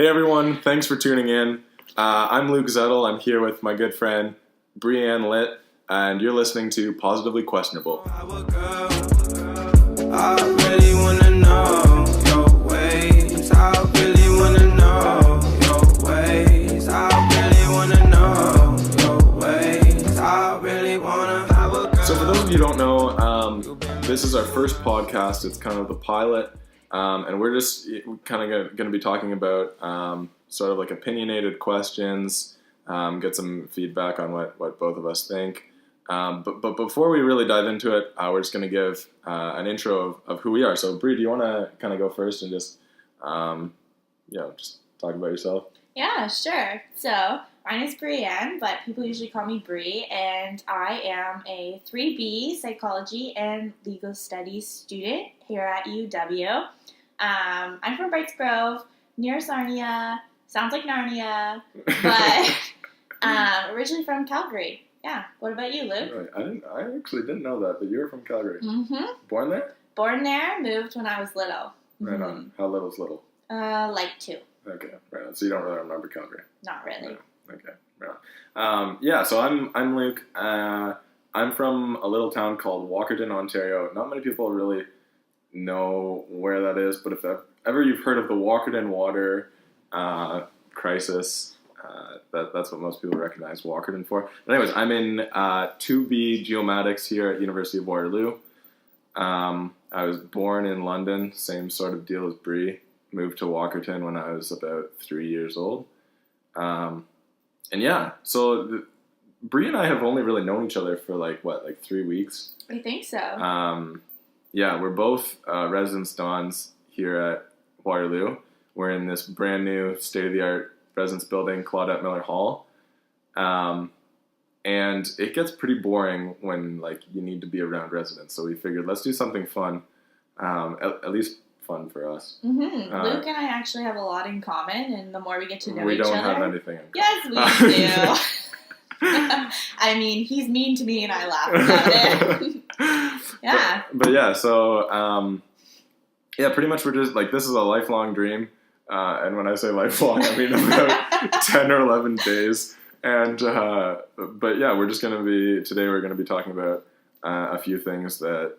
Hey everyone, thanks for tuning in. I'm Luke Zettel. I'm here with my good friend Brianne Litt, and you're listening to Positively Questionable. I really wanna know your ways. I really wanna know your ways. I really wanna know your ways. I really wanna have a girl. So for those of you who don't know, this is our first podcast. It's kind of the pilot, and we're just kind of going to be talking about sort of like opinionated questions, get some feedback on what both of us think. But before we really dive into it, we're just going to give an intro of who we are. So, Brie, do you want to kind of go first and just talk about yourself? Yeah, sure. So, my name is Brianne, but people usually call me Brie, and I am a 3B psychology and legal studies student here at UW. I'm from Brights Grove, near Sarnia. Sounds like Narnia, but originally from Calgary. Yeah. What about you, Luke? Right. I actually didn't know that you were from Calgary. Mm-hmm. Born there? Born there, moved when I was little. Right on. How little's little? Like 2. Okay, right on. So you don't really remember Calgary? Not really. No. Okay, right on. So I'm Luke. I'm from a little town called Walkerton, Ontario. Not many people really know where that is, but if ever you've heard of the Walkerton water crisis, that's what most people recognize Walkerton for. But anyways, I'm in 2B Geomatics here at University of Waterloo. I was born in London, same sort of deal as Brie. Moved to Walkerton when I was about 3 years old. So Brie and I have only really known each other for like 3 weeks? I think so. We're both residence dons here at Waterloo. We're in this brand new state-of-the-art residence building, Claudette Miller Hall. And it gets pretty boring when you need to be around residents. So we figured let's do something fun, at least fun for us. Mm-hmm. Luke and I actually have a lot in common, and the more we get to know each other... We don't have anything in common. Yes, we do. I mean, he's mean to me and I laugh about it. Yeah. Pretty much we're just this is a lifelong dream. And when I say lifelong, I mean about 10 or 11 days. And, we're just going to today we're going to be talking about a few things that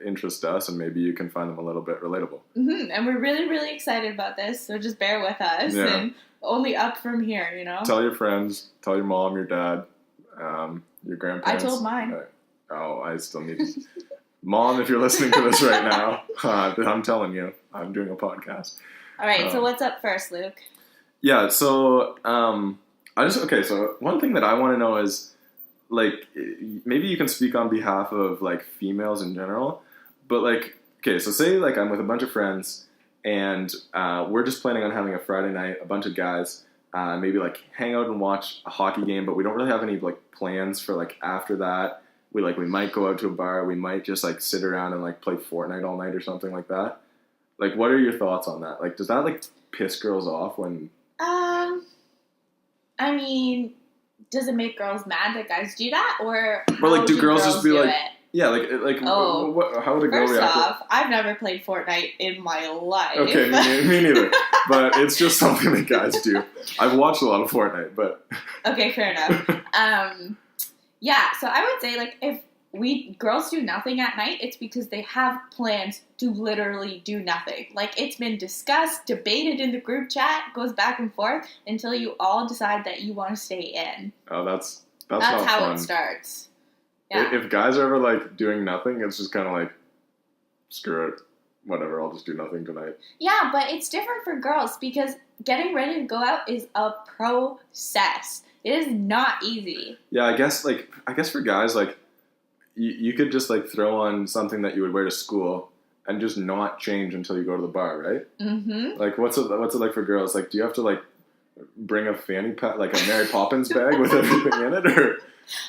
interest us, and maybe you can find them a little bit relatable. Mm-hmm. And we're really, really excited about this, so just bear with us. Yeah. And only up from here, you know? Tell your friends, tell your mom, your dad, your grandparents. I told mine. I still need to. Mom, if you're listening to this right now, I'm telling you, I'm doing a podcast. All right, so what's up first, Luke? Yeah, so so one thing that I want to know is, maybe you can speak on behalf of, females in general, but, so say, I'm with a bunch of friends, and we're just planning on having a Friday night, a bunch of guys, maybe, hang out and watch a hockey game, but we don't really have any, plans for, after that. We might go out to a bar, we might just, sit around and, play Fortnite all night or something like that. What are your thoughts on that? Does that, piss girls off when... I mean, does it make girls mad that guys do that, or do girls just be it? Yeah, how would a girl react? First off, I've never played Fortnite in my life. Okay, me neither. But it's just something that guys do. I've watched a lot of Fortnite, but... Okay, fair enough. So I would say, if girls do nothing at night, it's because they have plans to literally do nothing. It's been discussed, debated in the group chat, goes back and forth until you all decide that you want to stay in. Oh, that's not how fun. It starts. Yeah. If guys are ever doing nothing, it's just kind of screw it, whatever, I'll just do nothing tonight. Yeah, but it's different for girls because getting ready to go out is a process. It is not easy. Yeah, I guess for guys, you could just throw on something that you would wear to school and just not change until you go to the bar, right? Mm-hmm. What's it like for girls? Do you have to bring a fanny pack, a Mary Poppins bag with everything in it, or?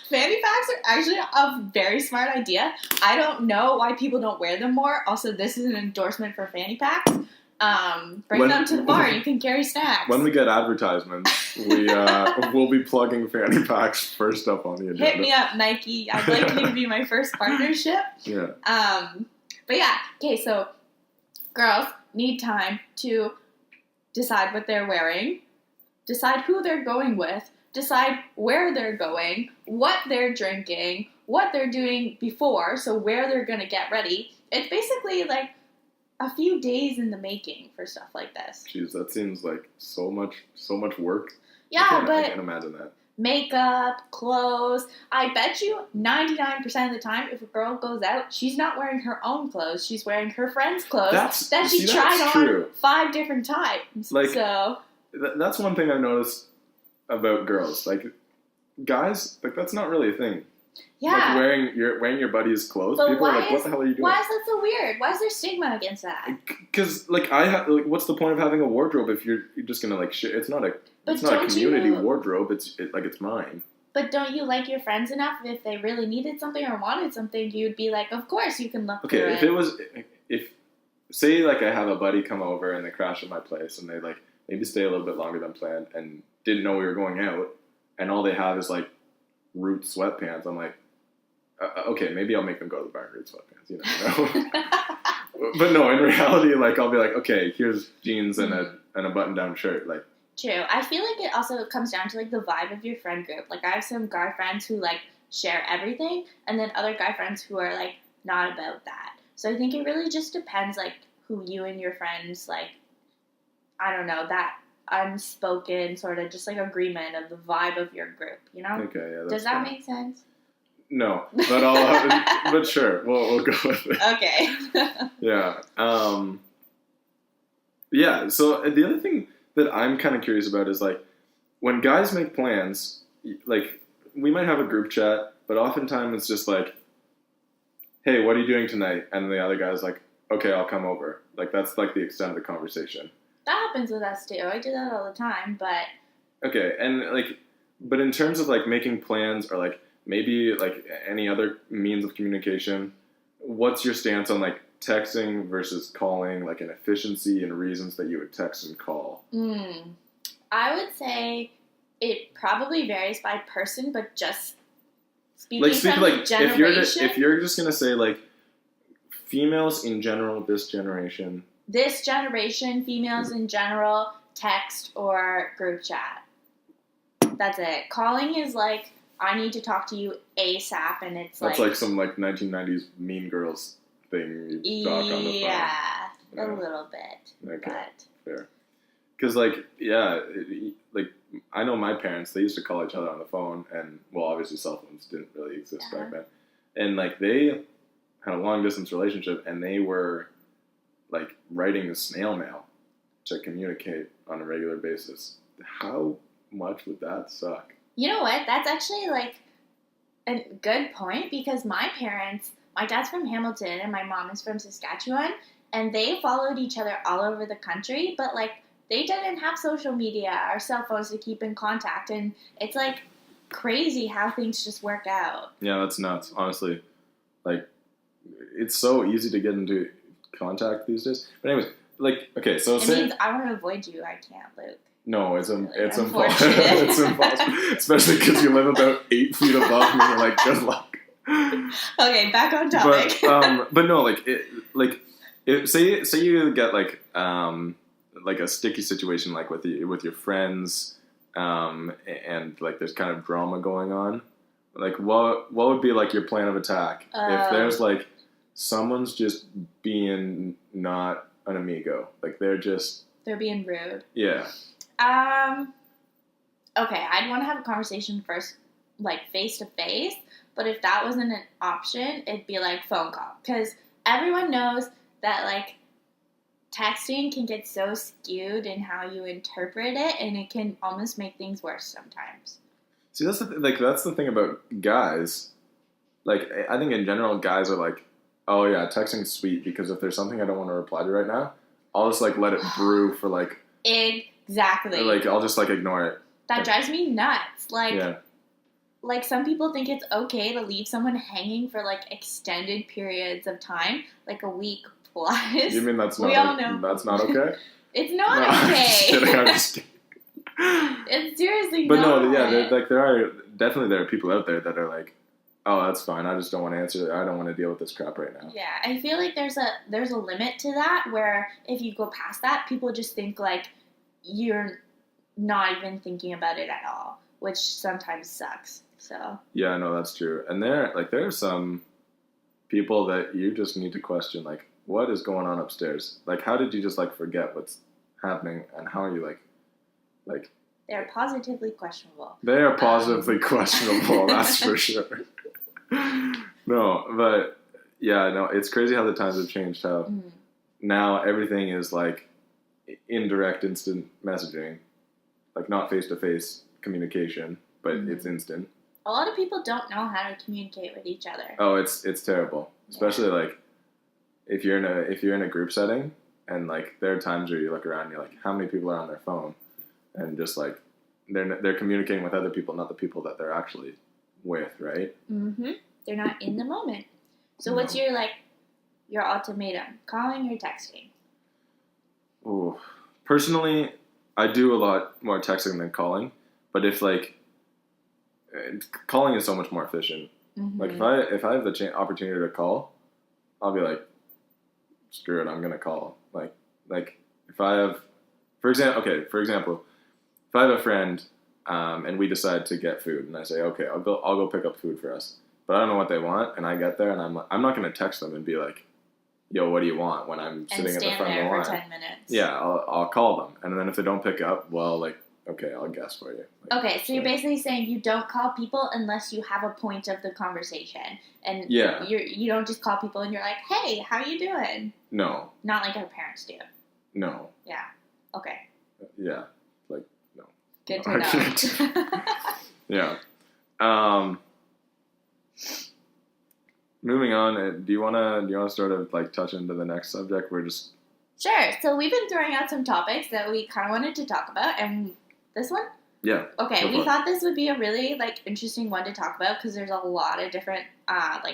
Fanny packs are actually a very smart idea. I don't know why people don't wear them more. Also, this is an endorsement for fanny packs. Bring them to the bar. You can carry snacks. When we get advertisements, we'll be plugging fanny packs first up on the agenda. Hit me up, Nike. I'd like you to be my first partnership. Yeah. But yeah. Okay, so girls need time to decide what they're wearing, decide who they're going with, decide where they're going, what they're drinking, what they're doing before, so where they're going to get ready. It's basically like a few days in the making for stuff like this. Jeez, that seems like so much work. Yeah, I but can't imagine that. makeup, clothes. I bet you 99% of the time, if a girl goes out, she's not wearing her own clothes. She's wearing her friend's clothes that she tried on true. 5 different times. Like, so that's one thing I've noticed about girls. Like, guys, like, that's not really a thing. yeah. Like, wearing your buddy's clothes. But People are why like, what is- the hell are you doing? Why is that so weird? Why is there stigma against that? Because, like, what's the point of having a wardrobe if you're just gonna, like, shit? It's not a But community don't you- wardrobe. It's mine. But don't you like your friends enough? If they really needed something or wanted something, you'd be like, of course you can look Okay, through if say, like, I have a buddy come over and they crash at my place and they, like, maybe stay a little bit longer than planned and didn't know we were going out and all they have is, like, root sweatpants. I'm like, okay, maybe I'll make them go to the bar in root sweatpants. You know. But no, in reality, like, I'll be like, okay, here's jeans and a button-down shirt. Like, True. I feel like it also comes down to, like, the vibe of your friend group. Like, I have some guy friends who, like, share everything, and then other guy friends who are, like, not about that. So I think it really just depends, like, who you and your friends, like, I don't know, that unspoken sort of just, like, agreement of the vibe of your group, you know? okay, yeah, that's Does that fine. make sense? No, but but sure, we'll go with it. Okay. Yeah. Yeah. So the other thing that I'm kind of curious about is, like, when guys make plans, like, we might have a group chat, but oftentimes it's just like, hey, what are you doing tonight? And the other guy's like, okay, I'll come over. Like, that's, like, the extent of the conversation. That happens with us, too. I do that all the time, but... Okay. And, like, but in terms of, like, making plans or, like, maybe, like, any other means of communication, what's your stance on, like, texting versus calling, like, an efficiency and reasons that you would text and call? I would say it probably varies by person, but just speaking from the generation. If you're just gonna say, like, females in general, this generation, females in general, text or group chat. That's it. Calling is like, I need to talk to you ASAP, and it's that's like some, like, 1990s Mean Girls thing you talk on the phone. Yeah, Yeah. a little bit. Okay. But Fair. Because, like, yeah, like, I know my parents, they used to call each other on the phone, and, well, obviously cell phones didn't really exist back then. And, like, they had a long-distance relationship, and they were, like, writing snail mail to communicate on a regular basis. How much would that suck? you know what? That's actually, like, a good point, because my dad's from Hamilton and my mom is from Saskatchewan, and they followed each other all over the country, but, like, they didn't have social media or cell phones to keep in contact, and it's, like, crazy how things just work out. Yeah, that's nuts, honestly. Like, it's so easy to get into contact these days. But anyways, like, okay, so It means I want to avoid you. I can't, Luke. No, it's really impossible. unfortunate. It's impossible, especially because you live about 8 feet above me. You're like, good luck. Okay, back on topic. But no, say you get like a sticky situation, like with your friends, and like there's kind of drama going on. Like, what would be, like, your plan of attack if there's, like, someone's just being not an amigo, like they're being rude. Yeah. Okay, I'd want to have a conversation first, like, face to face, but if that wasn't an option, it'd be, like, phone call, because everyone knows that, like, texting can get so skewed in how you interpret it, and it can almost make things worse sometimes. See, that's the thing about guys. Like, I think in general, guys are like, oh yeah, texting's sweet because if there's something I don't want to reply to right now, I'll just, like, let it brew for, like... Exactly. Like, I'll just, like, ignore it. That drives me nuts. Like, Yeah. like, some people think it's okay to leave someone hanging for, like, extended periods of time, like a week plus. You mean that's We not... all know. That's not okay? It's not No, I'm just okay. kidding, I'm just kidding. It's seriously But not. no, yeah, there are people out there that are like, oh, that's fine. I just don't want to answer. I don't want to deal with this crap right now. Yeah, I feel like there's a limit to that where if you go past that, people just think, like, you're not even thinking about it at all, which sometimes sucks. So Yeah, no, that's true. And there are some people that you just need to question, like, what is going on upstairs? Like, how did you just like forget what's happening, and how are you like they're positively questionable. they are positively questionable, that's for sure. No, but yeah, no, it's crazy how the times have changed. How Mhm. now everything is like indirect, instant messaging, like not face to face communication, but Mhm. it's instant. A lot of people don't know how to communicate with each other. Oh, it's terrible. Especially like if you're in a group setting, and like there are times where you look around and you're like, how many people are on their phone, and just like they're communicating with other people, not the people that they're actually with, right? Mm-hmm. They're not in the moment. So what's No. your ultimatum? Calling or texting? Ooh. Personally, I do a lot more texting than calling, but if like calling is so much more efficient. Mm-hmm. Like if I have the opportunity to call, I'll be like, screw it, I'm gonna call. Like if I have, for example, if I have a friend, and we decide to get food, and I say, okay, I'll go pick up food for us, but I don't know what they want, and I get there, and I'm not gonna text them and be like, yo, what do you want, when I'm sitting And at the stand front of there the for line. 10 minutes. Yeah, I'll call them, and then if they don't pick up, well, like, okay, I'll guess for you. Like, Okay, so you're basically saying you don't call people unless you have a point of the conversation, and Yeah. you don't just call people and you're like, hey, how you doing? No, Not like our parents do. no, Yeah. Okay. yeah, like, no. Good No, to know. Yeah. Moving on, do you wanna sort of like touch into the next subject? We're just Sure. So we've been throwing out some topics that we kind of wanted to talk about, and this one. yeah. Okay, Go we for it. thought this would be a really interesting one to talk about because there's a lot of different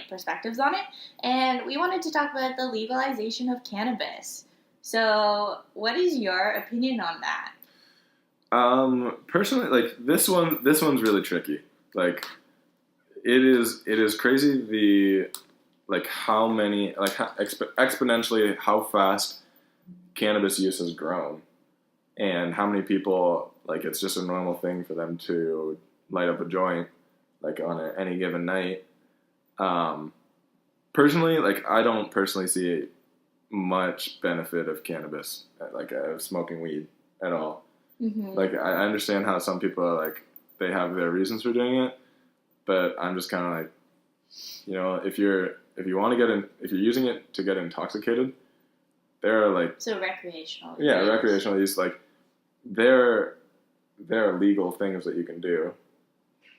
perspectives on it, and we wanted to talk about the legalization of cannabis. So, what is your opinion on that? Personally, like this one's really tricky. Like, it is crazy the like how many like exponentially how fast cannabis use has grown, and how many people like it's just a normal thing for them to light up a joint like on any given night. Personally, like I don't personally see much benefit of cannabis, like of smoking weed at all. Mm-hmm. Like I understand how some people are like they have their reasons for doing it, but I'm just kind of like, you know, if you're using it to get intoxicated, there are like So recreational. yeah use. recreational use, like there are legal things that you can do.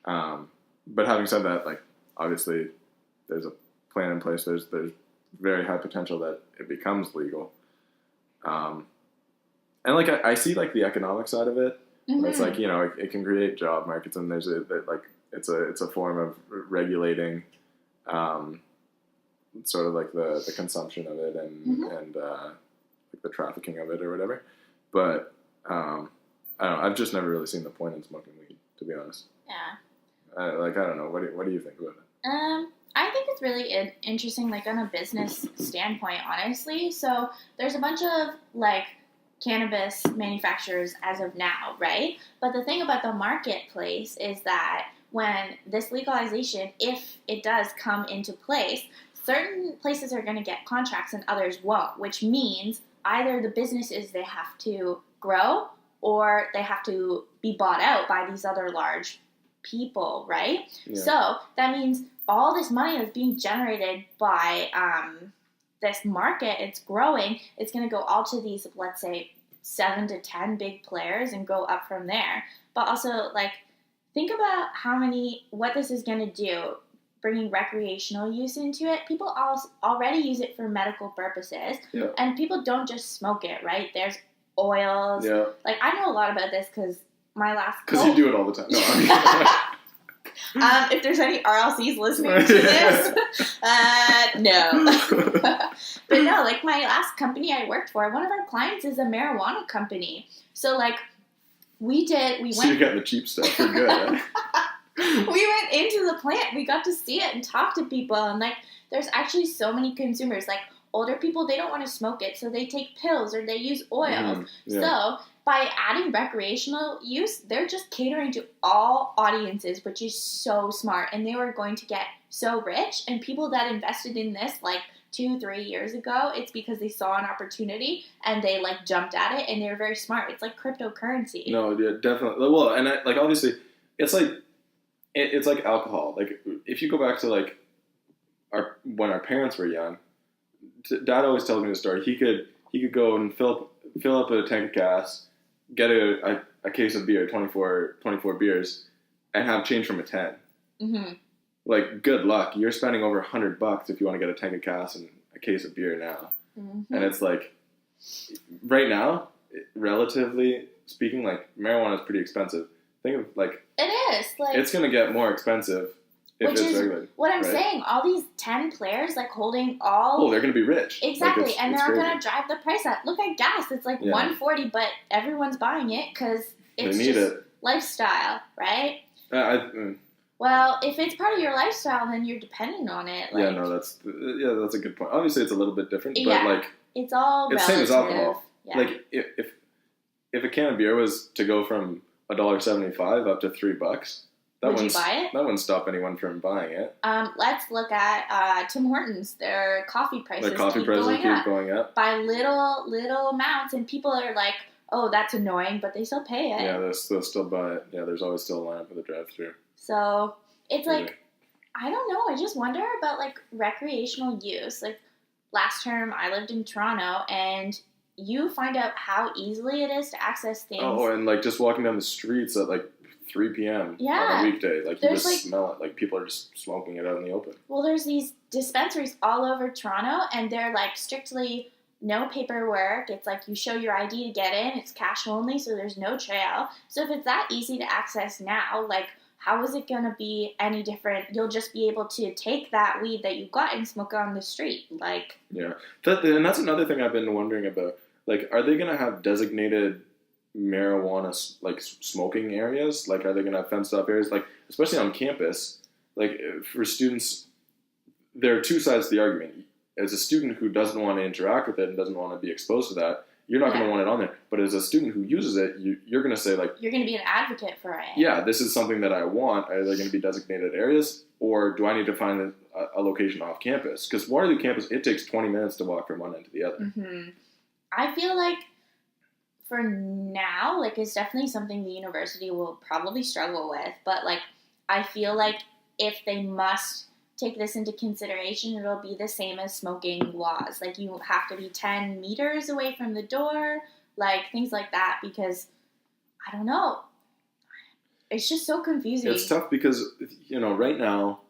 But having said that, like obviously there's a plan in place. There's very high potential that it becomes legal. And like I see like the economic side of it. Mhm. It's like, you know, it can create job markets, and there's it's a form of regulating, sort of like the consumption of it and like the trafficking of it or whatever. But I don't know. I've just never really seen the point in smoking weed, to be honest. Yeah. I don't know. What do you think about it? I think it's really interesting, like on a business standpoint, honestly. So there's a bunch of like cannabis manufacturers as of now, right? But the thing about the marketplace is that when this legalization, if it does come into place, certain places are going to get contracts and others won't, which means either the businesses they have to grow or they have to be bought out by these other large people, right? Yeah. So that means all this money that's being generated by this market, it's growing, it's going to go all to these, let's say, 7 to 10 big players and go up from there. But also, like, think about what this is going to do, bringing recreational use into it. People already use it for medical purposes, Yeah. and people don't just smoke it, right? There's oils. Yeah. Like, I know a lot about this because my last... Because you do it all the time. No, I mean, if there's any RLCs listening to this, no. But no, like my last company I worked for, one of our clients is a marijuana company. So like so you're getting the cheap stuff. You're good. Eh? we went into the plant, we got to see it and talk to people, and like there's actually so many consumers. Like older people, they don't want to smoke it, so they take pills or they use oils. Yeah. So by adding recreational use, they're just catering to all audiences, which is so smart. And they were going to get so rich. And people that invested in this, like 2-3 years ago, it's because they saw an opportunity and they like jumped at it, and they were very smart. It's like cryptocurrency. No, yeah, definitely. Well, and like obviously, it's like alcohol. Like if you go back to like when our parents were young, Dad always tells me the story. He could go and fill up a tank of gas, get a case of beer, 24 beers, and have change from a 10. Mm-hmm. Like, good luck. You're spending over $100 if you want to get a tank of gas and a case of beer now. Mm-hmm. And it's like, right now, relatively speaking, like, marijuana is pretty expensive. Think of, like... It is. Like, it's going to get more expensive if which it's is regulated. What I'm right? saying. All these 10 players, like, holding all... Oh, they're going to be rich. Exactly. Like, and it's they're crazy. going to drive the price up. Look at gas. It's like $1.40, but everyone's buying it because it's they need just it. lifestyle, right? Mm. Well, if it's part of your lifestyle, then you're dependent on it. Like, Yeah, no, that's a good point. Obviously, it's a little bit different, but Yeah. like it's all it's relative. same as alcohol. Yeah. Like if a can of beer was to go from $1.75 up to $3, Would you buy it? That wouldn't stop anyone from buying it. Let's look at Tim Hortons. Their coffee prices The coffee keep prices going keep up going up. by little amounts, and people are like, "Oh, that's annoying," but they still pay it. Yeah, they'll still buy it. Yeah, there's always still a line up for the drive-thru. So it's Yeah. like, I don't know. I just wonder about like recreational use. Like last term, I lived in Toronto, and you find out how easily it is to access things. Oh, and like just walking down the streets at like 3 p.m. Yeah. on a weekday, like you There's, just like- smell it. Like people are just smoking it out in the open. Well, there's these dispensaries all over Toronto, and they're like strictly no paperwork. It's like you show your ID to get in. It's cash only, so there's no trail. So if it's that easy to access now, like how is it going to be any different? You'll just be able to take that weed that you got and smoke it on the street. Like, Yeah, and that's another thing I've been wondering about. Like, are they going to have designated marijuana like smoking areas? Like, are they going to have fenced off areas? Like, especially on campus, like for students, there are two sides to the argument. As a student who doesn't want to interact with it and doesn't want to be exposed to that, you're not going to want it on there. But as a student who uses it, you're going to say, like, you're going to be an advocate for it. yeah, this is something that I want. Are there going to be designated areas, or do I need to find a location off campus? Because Waterloo campus, it takes 20 minutes to walk from one end to the other. Mm-hmm. I feel like for now, like it's definitely something the university will probably struggle with. But like, I feel like if they must take this into consideration, it'll be the same as smoking laws. Like you have to be 10 meters away from the door, like things like that, because I don't know. It's just so confusing. It's tough because, right now,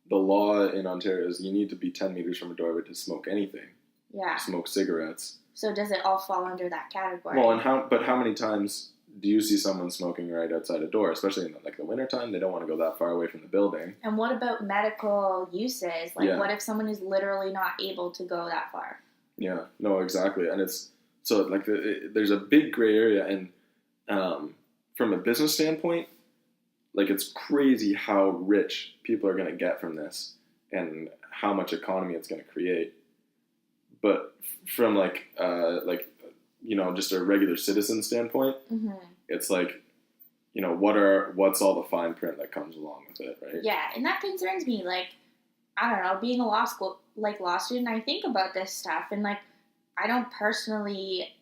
the law in Ontario is you need to be 10 meters from a doorway to smoke anything. Yeah. Smoke cigarettes. So does it all fall under that category? Well, how many times do you see someone smoking right outside a door, especially in the wintertime? They don't want to go that far away from the building. And what about medical uses? Like, Yeah. what if someone is literally not able to go that far? Yeah, no, exactly. And it's, so, like, there's a big gray area, and from a business standpoint, like, it's crazy how rich people are going to get from this and how much economy it's going to create. But from, just a regular citizen standpoint, Mm-hmm. it's like, what's all the fine print that comes along with it, right? Yeah, and that concerns me. Like, I don't know, being a law student, I think about this stuff, and like, I don't personally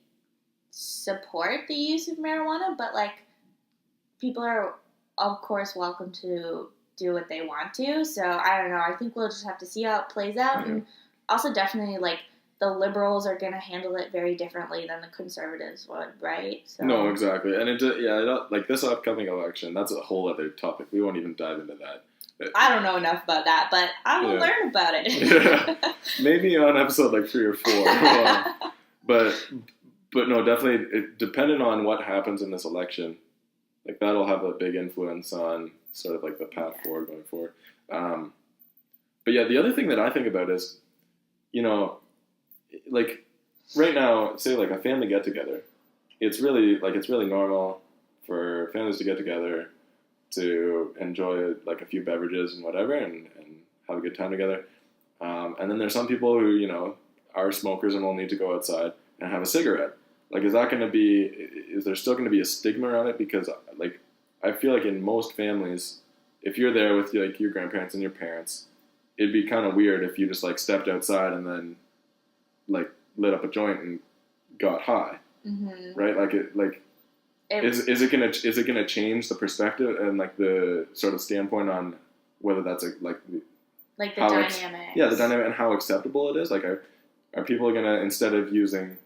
support the use of marijuana, but like, people are of course welcome to do what they want to. So I don't know. I think we'll just have to see how it plays out, and also definitely like the liberals are going to handle it very differently than the conservatives would, right? So. No, exactly. And like this upcoming election, that's a whole other topic. We won't even dive into that. I don't know enough about that, but I will learn about it. Yeah. Maybe on episode like 3 or 4. But no, definitely depending on what happens in this election, like that'll have a big influence on sort of like the path forward going forward. But yeah, the other thing that I think about is, like right now, say like a family get together, it's really normal for families to get together to enjoy like a few beverages and whatever and have a good time together. And then there's some people who, are smokers and will need to go outside and have a cigarette. Like, is there still going to be a stigma around it? Because, like, I feel like in most families, if you're there with, like, your grandparents and your parents, it'd be kind of weird if you just, like, stepped outside and then, like, lit up a joint and got high, right? Like, is it gonna change the perspective and, like, the sort of standpoint on whether that's, the the dynamic? The dynamic and how acceptable it is. Like, are people gonna, instead of using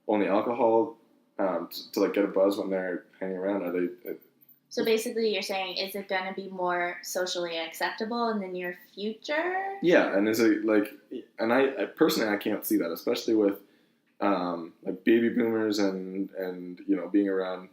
only alcohol to like get a buzz when they're hanging around, are they? So basically, you're saying, is it going to be more socially acceptable in the near future? Yeah, and is it like, and I personally I can't see that, especially with like baby boomers and being around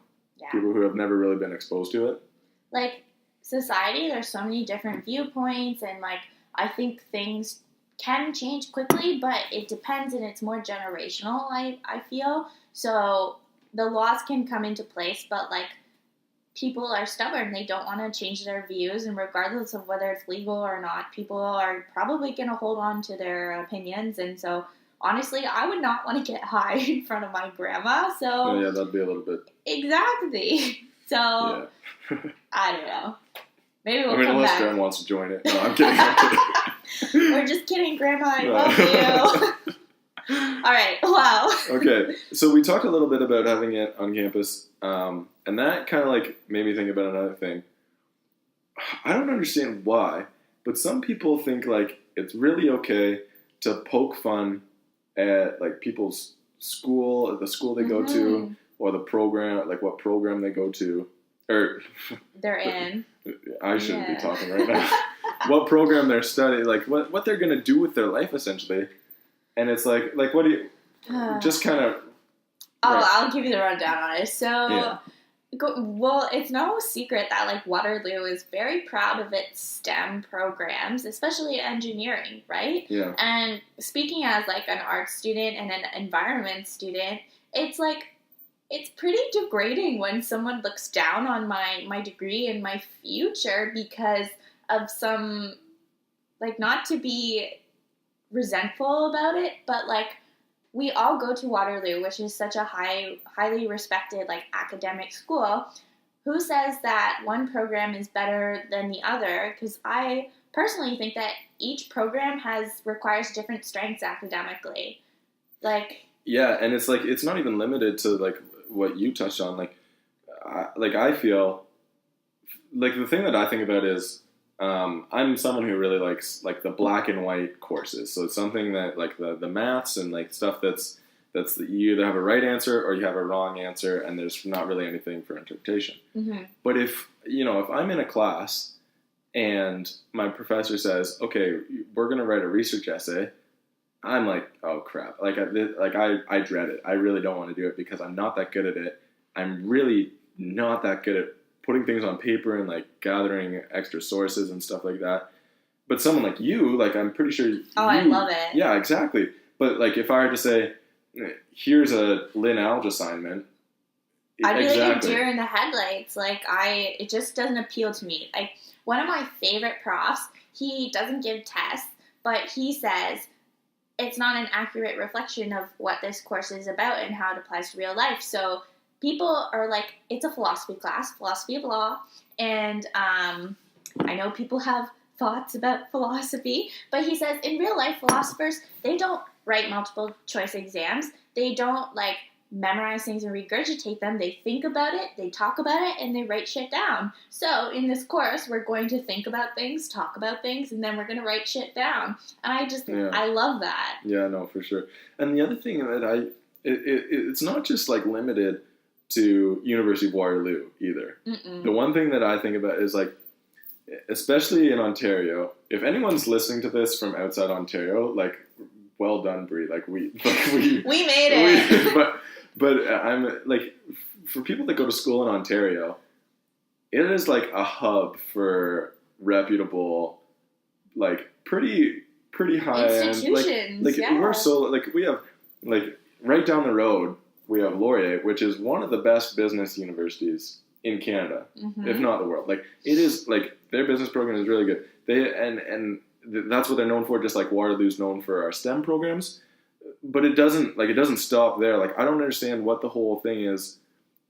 people who have never really been exposed to it. Like society, there's so many different viewpoints, and like I think things can change quickly, but it depends, and it's more generational. I feel so the laws can come into place, but like people are stubborn. They don't want to change their views, and regardless of whether it's legal or not, people are probably going to hold on to their opinions. And so honestly, I would not want to get high in front of my grandma. So oh, yeah, that'd be a little bit exactly. So yeah. I don't know. Maybe we'll come unless back. Grandma wants to join it. No, I'm kidding. We're just kidding, Grandma. I love you. All right. Wow. Okay. So we talked a little bit about having it on campus, and that kind of like made me think about another thing. I don't understand why, but some people think like it's really okay to poke fun at like people's school, the school they go to, or the program, like what program they go to, or they're in. I shouldn't be talking right now. What program they're studying, like what they're gonna do with their life essentially, and it's like what do you just kind of? I'll give you the rundown on it. So, well, it's no secret that like Waterloo is very proud of its STEM programs, especially engineering, right? Yeah. And speaking as like an art student and an environment student, it's like it's pretty degrading when someone looks down on my degree and my future because of some, like, not to be resentful about it, but like we all go to Waterloo, which is such a highly respected like academic school. Who says that one program is better than the other? Because I personally think that each program requires different strengths academically. Like yeah, and it's like it's not even limited to like what you touched on. Like I feel like the thing that I think about is I'm someone who really likes like the black and white courses. So it's something that like the maths and like stuff that's you either have a right answer or you have a wrong answer, and there's not really anything for interpretation. Mm-hmm. But if I'm in a class and my professor says, okay, we're going to write a research essay, I'm like, oh crap. I dread it. I really don't want to do it because I'm not that good at it. I'm really not that good at putting things on paper and like gathering extra sources and stuff like that. But someone like you, like I'm pretty sure I love it. Yeah, exactly. But like if I were to say, here's a Lynn Alge assignment, I'd be like a deer in the headlights. Like it just doesn't appeal to me. Like one of my favorite profs, he doesn't give tests, but he says it's not an accurate reflection of what this course is about and how it applies to real life. So people are like, it's a philosophy class, philosophy of law, and I know people have thoughts about philosophy, but he says in real life, philosophers, they don't write multiple choice exams. They don't like memorize things and regurgitate them. They think about it, they talk about it, and they write shit down. So in this course, we're going to think about things, talk about things, and then we're going to write shit down. And I love that. Yeah, no, for sure. And the other thing that it's not just like limited to University of Waterloo either. Mm-mm. The one thing that I think about is like, especially in Ontario, if anyone's listening to this from outside Ontario, like, well done, Brie. Like we made it. But I'm like, for people that go to school in Ontario, it is like a hub for reputable, like pretty high institutions. Like we're so like we have like right down the road we have Laurier, which is one of the best business universities in Canada, if not the world. Like it is like their business program is really good. That's what they're known for. Just like Waterloo's known for our STEM programs. but it doesn't stop there. Like, I don't understand what the whole thing is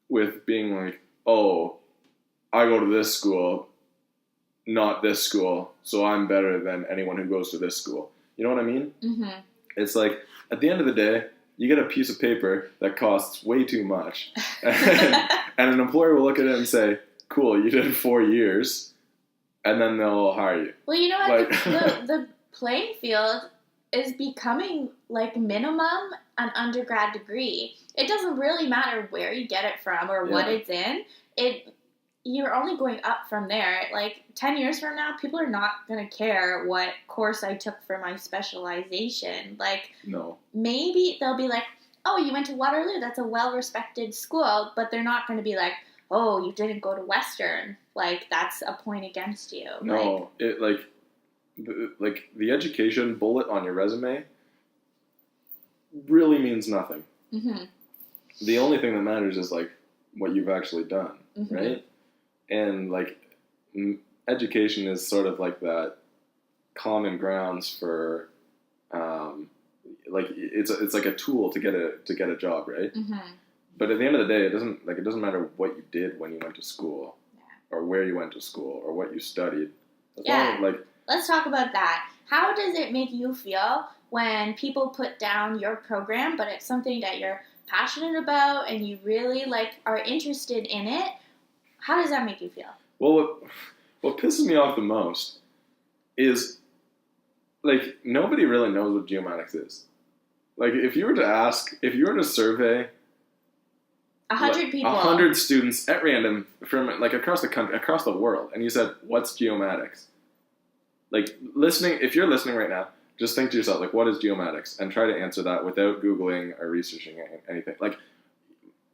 with being like, oh, I go to this school, not this school, so I'm better than anyone who goes to this school. You know what I mean? Mm-hmm. It's like, at the end of the day, you get a piece of paper that costs way too much. And an employer will look at it and say, cool, you did 4 years, and then they'll hire you. Well, you know what? Like- the playing field is becoming like minimum an undergrad degree. It doesn't really matter where you get it from or what Yeah. it's in. You're only going up from there. Like 10 years from now, people are not going to care what course I took for my specialization. Like No. maybe they'll be like, oh, you went to Waterloo. That's a well-respected school. But they're not going to be like, oh, you didn't go to Western. Like that's a point against you. No. The education bullet on your resume really means nothing. Like, mm-hmm. The only thing that matters is like what you've actually done, Mm-hmm. right? And like education is sort of like that common grounds for like it's like a tool to get a job, right? Mm-hmm. But at the end of the day, it doesn't matter what you did when you went to school, Yeah. or where you went to school, or what you studied. As Yeah. long as, Let's talk about that. How does it make you feel when people put down your program, but it's something that you're passionate about and you really like are interested in it? How does that make you feel? well, what pisses me off the most is like nobody really knows what geomatics is. Like if you were to survey 100 people. 100 students at random from like across the country, across the world, and you said, "What's geomatics?" Like if you're listening right now, just think to yourself, like, what is geomatics? And try to answer that without Googling or researching anything. Like,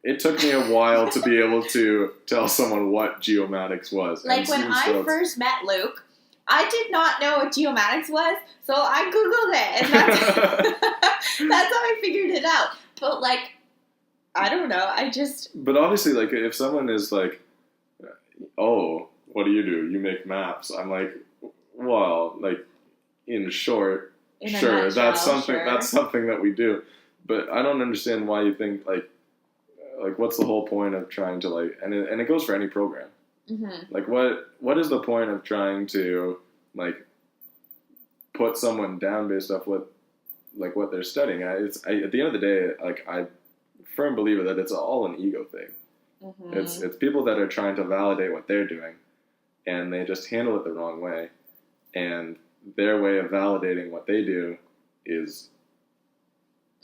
it took me a while to be able to tell someone what geomatics was. Like And when even I still, first met Luke, I did not know what geomatics was, so I Googled it, and that's, that's how I figured it out. But like, I don't know, But obviously, like, if someone is like, oh, what do? You make maps. I'm like, well, like, in short, in a sure, nutshell, that's something that we do. But I don't understand why you think, like, what's the whole point of trying to, like, and it goes for any program. Mm-hmm. Like, what is the point of trying to, like, put someone down based off what they're studying? At the end of the day, like, I firm believer that it's all an ego thing. Mm-hmm. It's people that are trying to validate what they're doing, and they just handle it the wrong way. And their way of validating what they do is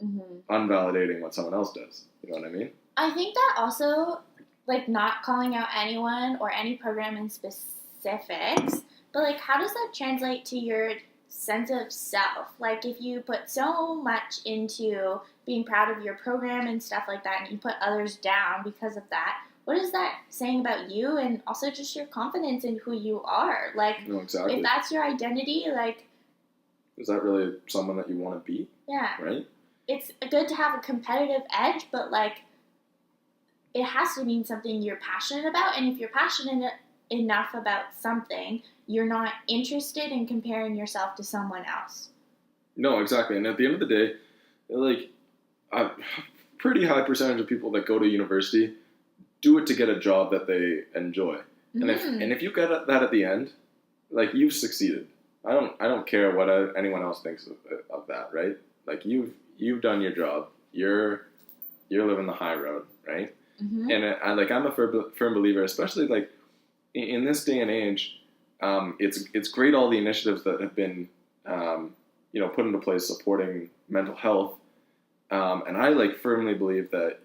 Mm-hmm. unvalidating what someone else does. You know what I mean? I think that also, like, not calling out anyone or any program in specifics, but, like, how does that translate to your sense of self? Like, if you put so much into being proud of your program and stuff like that, and you put others down because of that, what is that saying about you and also just your confidence in who you are? Like, No, exactly. if that's your identity, like, Is that really someone that you want to be? yeah. Right? It's good to have a competitive edge, but like it has to mean something you're passionate about. And if you're passionate enough about something, you're not interested in comparing yourself to someone else. No, exactly. And at the end of the day, like, a pretty high percentage of people that go to university do it to get a job that they enjoy. And if you get that at the end, like, you've succeeded. I don't care what anyone else thinks of that, right? Like, you've done your job. You're living the high road, right? Mm-hmm. And I'm a firm believer, especially like in this day and age. It's great all the initiatives that have been put into place supporting mental health, and I like firmly believe that,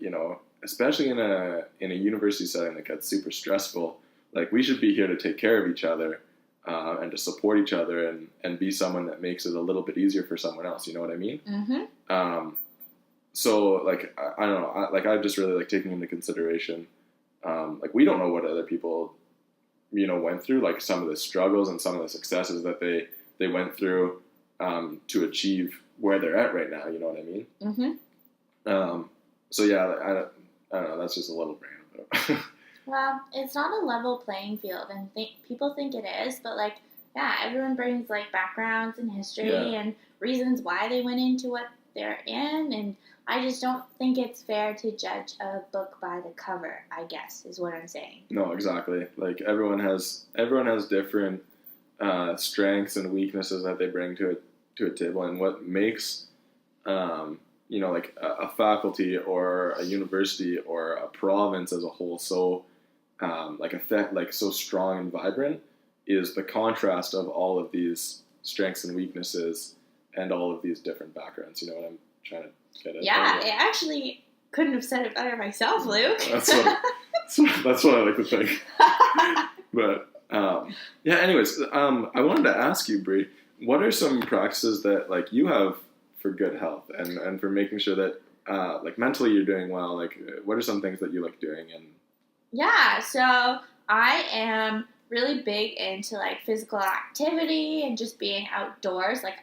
especially in a university setting that gets super stressful, like, we should be here to take care of each other. And to support each other and be someone that makes it a little bit easier for someone else. You know what I mean? Mm-hmm. So, like, I don't know. I just really like taking into consideration, like, we don't know what other people, went through, like, some of the struggles and some of the successes that they went through to achieve where they're at right now. You know what I mean? Mm-hmm. So, yeah, I don't know. That's just a little rant. Well, it's not a level playing field, and people think it is, but, everyone brings, backgrounds and history Yeah. and reasons why they went into what they're in, and I just don't think it's fair to judge a book by the cover, I guess, is what I'm saying. No, exactly. Like everyone has different strengths and weaknesses that they bring to a table, and what makes like a faculty or a university or a province as a whole so so strong and vibrant is the contrast of all of these strengths and weaknesses and all of these different backgrounds. You know what I'm trying to get at? Yeah, I actually couldn't have said it better myself, Luke. That's what I like to think. But anyways, I wanted to ask you, Brie, what are some practices that like you have for good health and for making sure that like mentally you're doing well? Like, what are some things that you like doing? And yeah, so I am really big into like physical activity and just being outdoors. Like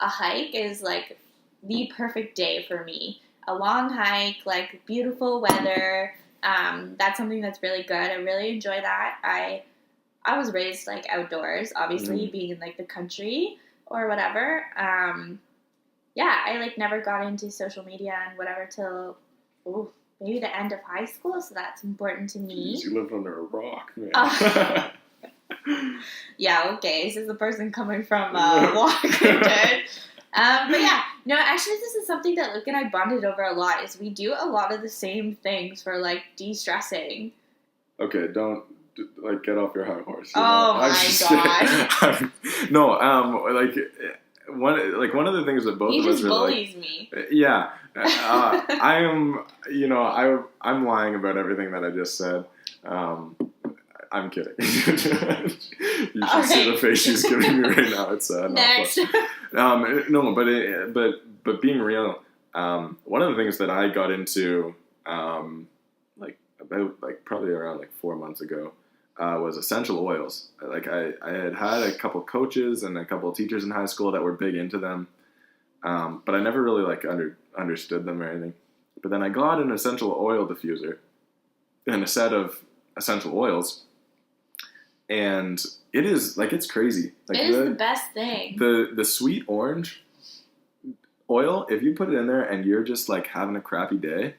a hike is like the perfect day for me. A long hike, like beautiful weather. That's something that's really good. I really enjoy that. I was raised like outdoors, obviously being in like the country or whatever. I like never got into social media and whatever till maybe the end of high school, so that's important to me. You lived under a rock, man. Yeah, okay. This is the person coming from Washington. But yeah, no, actually this is something that Luke and I bonded over a lot, is we do a lot of the same things for like de-stressing. Okay, don't like get off your high horse. Oh my god. No, one of the things that both he of us just are bullies like, me. Yeah, I'm lying about everything that I just said. I'm kidding. You should see the face she's giving me right now. It's next. No, but being real, one of the things that I got into about probably around 4 months ago was essential oils. Like I had a couple coaches and a couple of teachers in high school that were big into them, but I never really understood them or anything. But then I got an essential oil diffuser and a set of essential oils, and it is it's crazy. Like, it is the best thing. The sweet orange oil, if you put it in there and you're just like having a crappy day,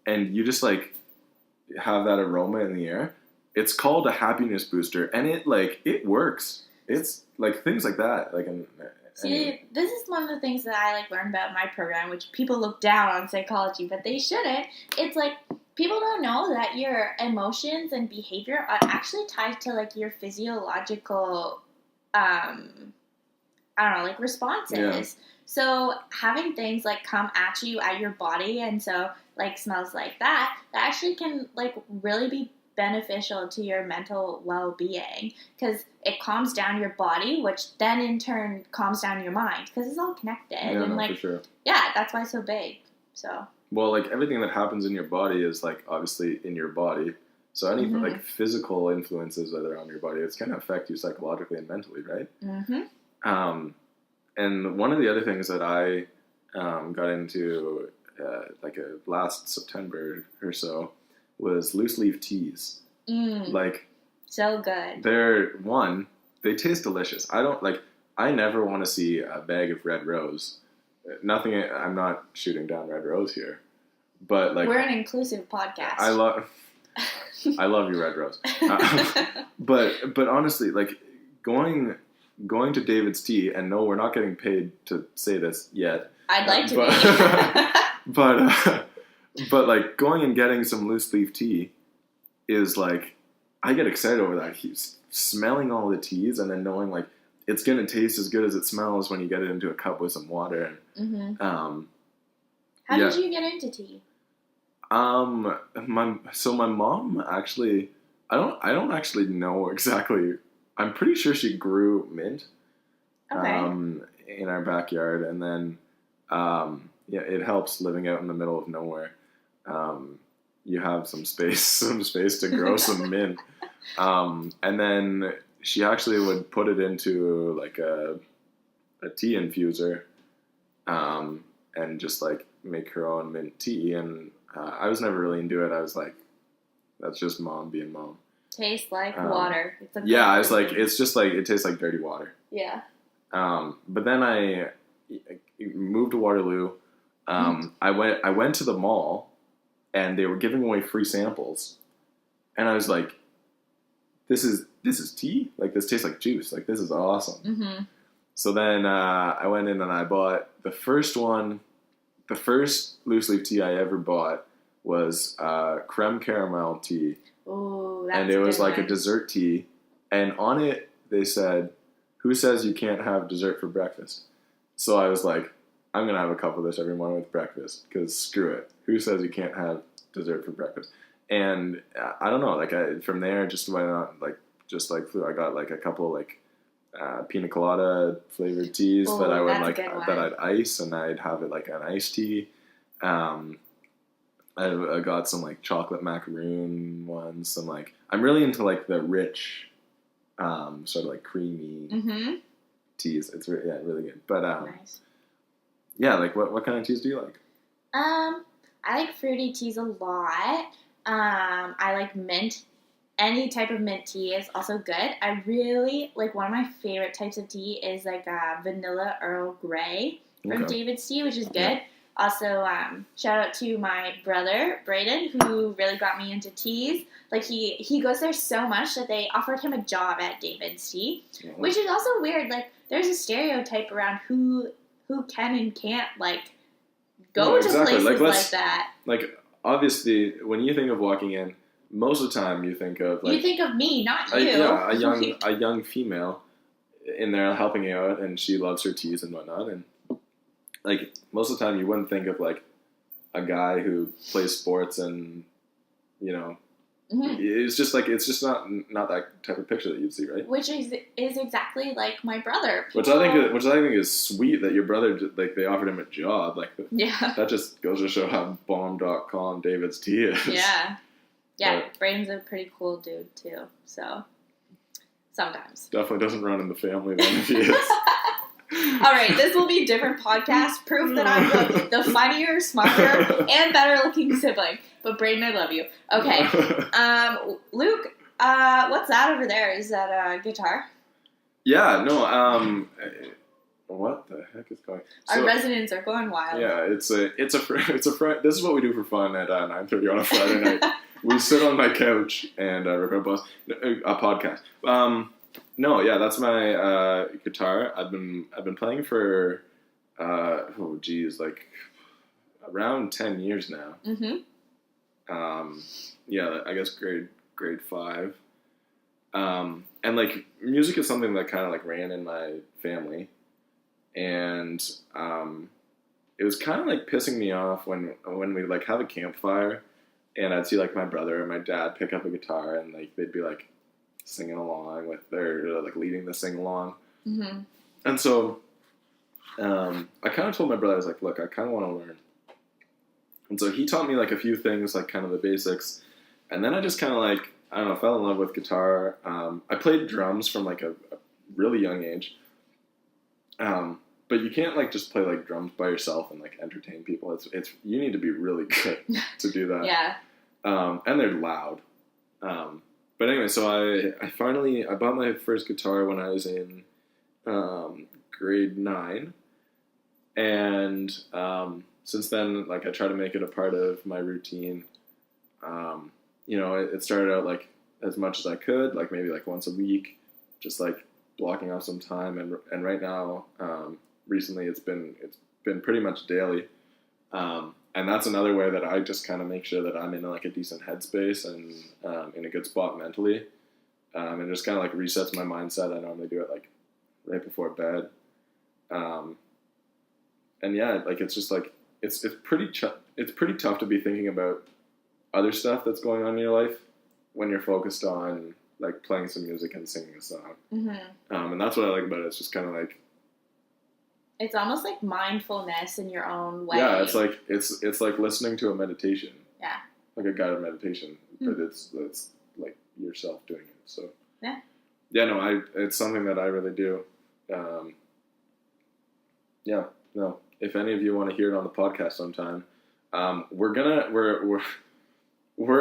and you just like have that aroma in the air, it's called a happiness booster, and it works. It's like things like that. See, this is one of the things that I learned about my program, which people look down on psychology, but they shouldn't. It's like people don't know that your emotions and behavior are actually tied to your physiological, responses. Yeah. So having things come at you at your body, and so smells like that actually can really be beneficial to your mental well-being, because it calms down your body, which then in turn calms down your mind, because it's all connected. Yeah, and for sure. Yeah, that's why it's so big. So well, everything that happens in your body is obviously in your body. So any physical influences that are on your body, it's going to affect you psychologically and mentally, right? Mm-hmm. And one of the other things that I got into last September or so was loose leaf teas. So good. They taste delicious. I never want to see a bag of Red Rose. Nothing, I'm not shooting down Red Rose here, but we're an inclusive podcast. I love you, Red Rose. But honestly, going to David's Tea, and no, we're not getting paid to say this yet. I'd like to be. But going and getting some loose leaf tea is I get excited over that. Smelling all the teas and then knowing it's gonna taste as good as it smells when you get it into a cup with some water. And How did you get into tea? My mom actually, I don't actually know exactly. I'm pretty sure she grew mint. In our backyard, and then it helps living out in the middle of nowhere. You have some space to grow some mint. And then she actually would put it into a tea infuser, and just make her own mint tea. And I was never really into it. I was like, that's just mom being mom. Tastes like water. It's it's just it tastes like dirty water. Yeah. But then I moved to Waterloo, I went to the mall, and they were giving away free samples, and I was like, this is tea? Like, this tastes like juice. Like, this is awesome. Mm-hmm. So then I went in and I bought the first loose leaf tea I ever bought was creme caramel tea. Oh, that's and it was like one. a dessert tea. And on it, they said, who says you can't have dessert for breakfast? So I was like, I'm going to have a cup of this every morning with breakfast, because screw it. Who says you can't have dessert for breakfast? And I don't know, like from there, just went on, I got like a couple like pina colada flavored teas that I would that I'd ice, and I'd have it like an iced tea. I got some like chocolate macaroon ones. Some like, I'm really into like the rich, sort of like creamy teas. It's really good. But nice. Yeah, like what kind of teas do you like? I like fruity teas a lot. I like mint. Any type of mint tea is also good. I really like, one of my favorite types of tea is like vanilla Earl Grey from David's Tea, which is good. Yeah. Also, shout out to my brother, Brayden, who really got me into teas. Like, he goes there so much that they offered him a job at David's Tea, which is also weird. Like, there's a stereotype around who can and can't, like, go to places like that. Like, obviously, when you think of walking in, most of the time you think of, like... You think of me, not you. A young female in there helping you out, and she loves her teas and whatnot, and... Like, most of the time you wouldn't think of, like, a guy who plays sports and, you know, it's just not that type of picture that you'd see, right? Which is exactly like my brother. Which I think is sweet that your brother, like, they offered him a job. Like, yeah. That just goes to show how bomb.com David's Tea is. Yeah. Yeah, Brayden's a pretty cool dude, too, so, sometimes. Definitely doesn't run in the family then if he is. All right, this will be a different podcast. Proof that I'm the funnier, smarter, and better-looking sibling. But Brayden, I love you. Okay, Luke, what's that over there? Is that a guitar? Yeah, no. What the heck is going? Our residents are going wild. Yeah, it's a this is what we do for fun at 9:30 on a Friday night. We sit on my couch and record a podcast. No, yeah, that's my guitar. I've been playing for like around 10 years now. Mm-hmm. Yeah, I guess grade 5. And like, music is something that kind of like ran in my family, and it was kind of like pissing me off when we like have a campfire, and I'd see like my brother and my dad pick up a guitar, and like they'd be like singing along with their, like, leading the sing along. Mm-hmm. And so I kind of told my brother, I was like, look, I kind of want to learn. And so he taught me like a few things, like kind of the basics. And then I just kind of like, I don't know, fell in love with guitar. I played drums from like a really young age. But you can't like just play like drums by yourself and like entertain people. It's you need to be really good to do that. Yeah. And they're loud. But anyway, so I bought my first guitar when I was in grade 9, and since then, like, I try to make it a part of my routine. You know, it started out like as much as I could, like maybe like once a week, just like blocking off some time, and right now, recently it's been pretty much daily. And that's another way that I just kind of make sure that I'm in like a decent headspace and in a good spot mentally. And just kind of like resets my mindset. I normally do it like right before bed. And yeah, like it's just like it's pretty tough to be thinking about other stuff that's going on in your life when you're focused on like playing some music and singing a song. Mm-hmm. And that's what I like about it. It's just kind of like, it's almost like mindfulness in your own way. Yeah, it's like listening to a meditation. Yeah. Like a guided meditation, but it's like yourself doing it. So yeah. Yeah, no, it's something that I really do. Yeah, no. If any of you want to hear it on the podcast sometime, we're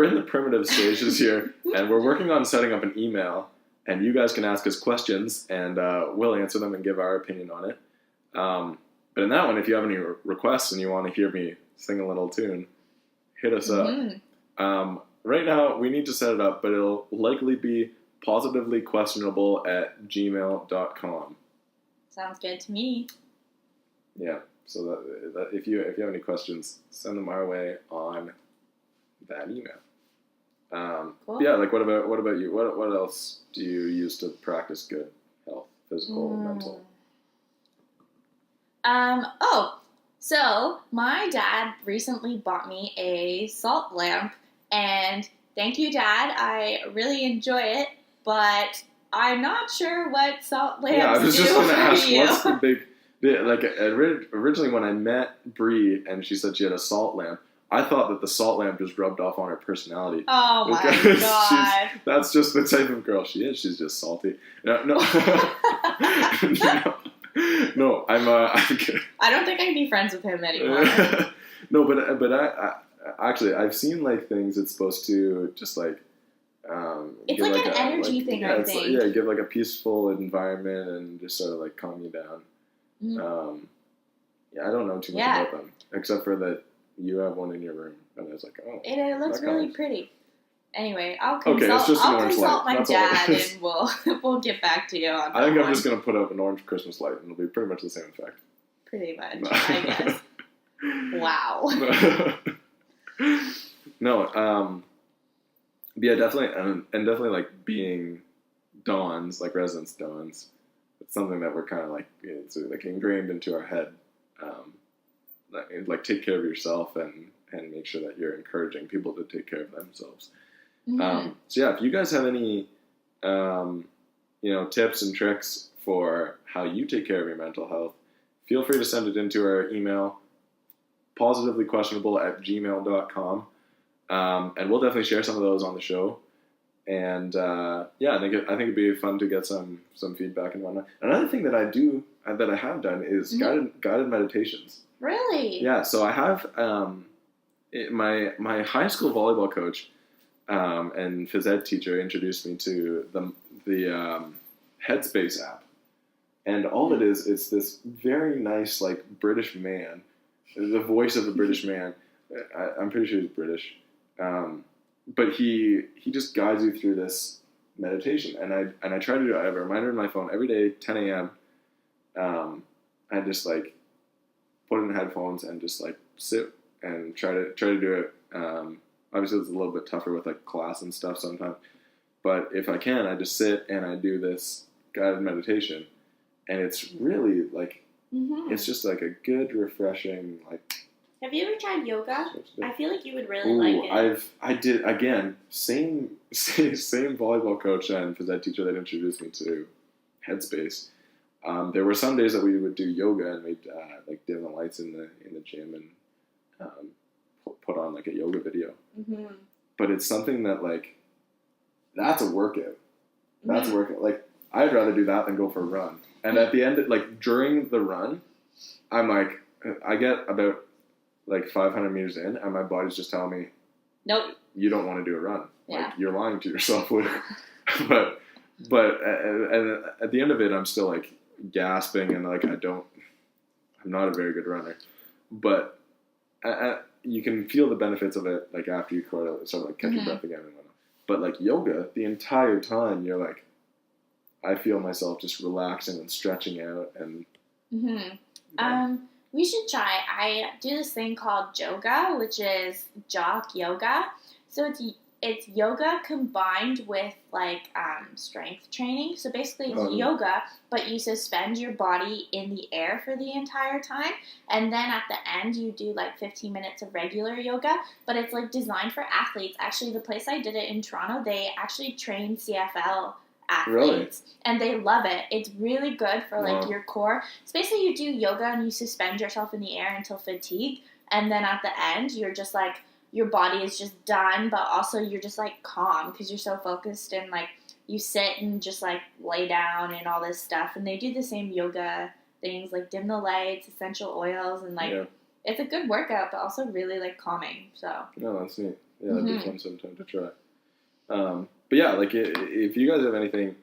in the primitive stages here, and we're working on setting up an email, and you guys can ask us questions, and we'll answer them and give our opinion on it. But in that one, if you have any requests and you want to hear me sing a little tune, hit us up. Right now, we need to set it up, but it'll likely be positivelyquestionable@gmail.com. Sounds good to me. Yeah, so that if you have any questions, send them our way on that email. Cool. Yeah, like what about you? What else do you use to practice good health, physical, mental? So my dad recently bought me a salt lamp, and thank you, Dad. I really enjoy it, but I'm not sure what salt lamps Yeah, I was just going to ask, you. what's the big... Like, originally when I met Bree and she said she had a salt lamp, I thought that the salt lamp just rubbed off on her personality. Oh my Because God. that's just the type of girl she is. She's just salty. No, no, I'm kidding. I don't think I can be friends with him anymore. No, but I actually, I've seen like things it's supposed to just like... it's like an energy thing, I think. Yeah, give like a peaceful environment and just sort of like calm you down. Yeah, I don't know too much about them, except for that you have one in your room, and I was like, oh, it looks really pretty. Anyway, I'll Okay, it's just an I'll orange consult light. my That's all dad, it is. and we'll get back to you on that. I think I'm one. just gonna put up an orange Christmas light, and it'll be pretty much the same effect. Pretty much, No. I guess. Wow. No, yeah, definitely, and definitely like being dons, like residence dons. It's something that we're kind of like, it's like ingrained into our head. Like take care of yourself and make sure that you're encouraging people to take care of themselves. So yeah, if you guys have any, tips and tricks for how you take care of your mental health, feel free to send it into our email, positivelyquestionable@gmail.com. And we'll definitely share some of those on the show. And yeah, I think it'd be fun to get some feedback and whatnot. Another thing that I have done is guided meditations. Really? Yeah. So I have my high school volleyball coach and phys ed teacher introduced me to the Headspace app, and all it is, it's this very nice like British man, the voice of a British man. I'm pretty sure he's British. But he just guides you through this meditation, and I try to do it. I have a reminder on my phone every day, 10 a.m. I just like put in headphones and just like sit and try to do it. Obviously, it's a little bit tougher with like class and stuff sometimes, but if I can, I just sit and I do this guided meditation, and it's really like it's just like a good, refreshing like. Have you ever tried yoga? I feel like you would really like it. I did again. Same volleyball coach and phys ed teacher that introduced me to Headspace. There were some days that we would do yoga and we'd like dim the lights in the gym and put on like a yoga video. But it's something that like that's a workout. That's a workout. Like I'd rather do that than go for a run. And at the end, like during the run, I'm like I get about like 500 meters in, and my body's just telling me, nope, you don't want to do a run. Yeah. Like you're lying to yourself. but at the end of it, I'm still like gasping and like I'm not a very good runner. But you can feel the benefits of it like after you sort of like catch your breath again and whatnot. But like yoga, the entire time you're like, I feel myself just relaxing and stretching out and. We should try. I do this thing called Joga, which is jock yoga. So it's yoga combined with like strength training. So basically it's yoga, but you suspend your body in the air for the entire time, and then at the end you do like 15 minutes of regular yoga. But it's like designed for athletes. Actually, the place I did it in Toronto, they actually train CFL athletes, and they love it. It's really good for like your core. It's basically you do yoga and you suspend yourself in the air until fatigue, and then at the end you're just like your body is just done, but also you're just like calm because you're so focused, and like you sit and just like lay down and all this stuff. And they do the same yoga things like dim the lights, essential oils, and like it's a good workout, but also really like calming. So no, that's neat. Yeah, that'd be fun sometime to try. But yeah, like if you guys have anything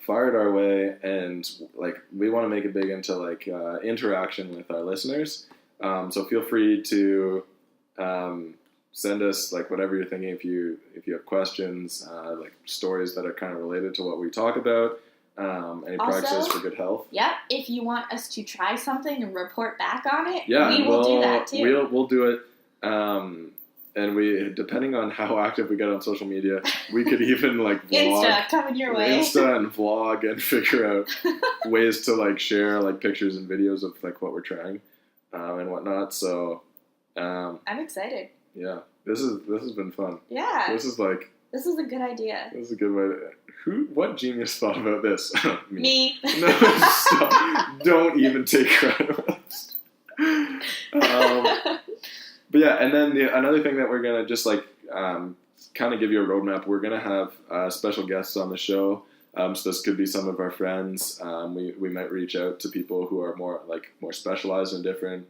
fire it our way, and like we want to make it big into like interaction with our listeners. So feel free to send us like whatever you're thinking. If you have questions, like stories that are kind of related to what we talk about, any practices for good health. Yep. If you want us to try something and report back on it, Yeah, we will do that too. We'll do it. And we, depending on how active we get on social media, we could even like vlog. Insta coming your way. Insta and vlog and figure out ways to like share like pictures and videos of like what we're trying and whatnot. So I'm excited. yeah, this has been fun. Yeah. This is a good idea. This is a good way to. What genius thought about this? Me. No, stop. Don't even take credit. But yeah, and then another thing that we're gonna just like kind of give you a roadmap. We're gonna have special guests on the show. So this could be some of our friends. We might reach out to people who are more specialized in different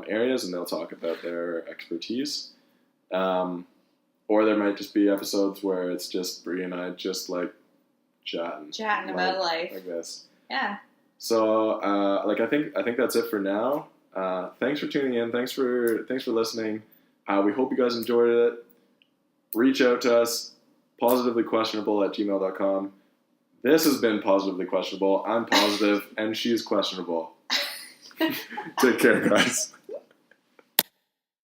areas, and they'll talk about their expertise. Or there might just be episodes where it's just Bree and I just like chatting about life. like this. Yeah. So I think that's it for now. Thanks for tuning in. Thanks for listening. We hope you guys enjoyed it. Reach out to us, positivelyquestionable@gmail.com. This has been Positively Questionable. I'm positive, and she's questionable. Take care, guys.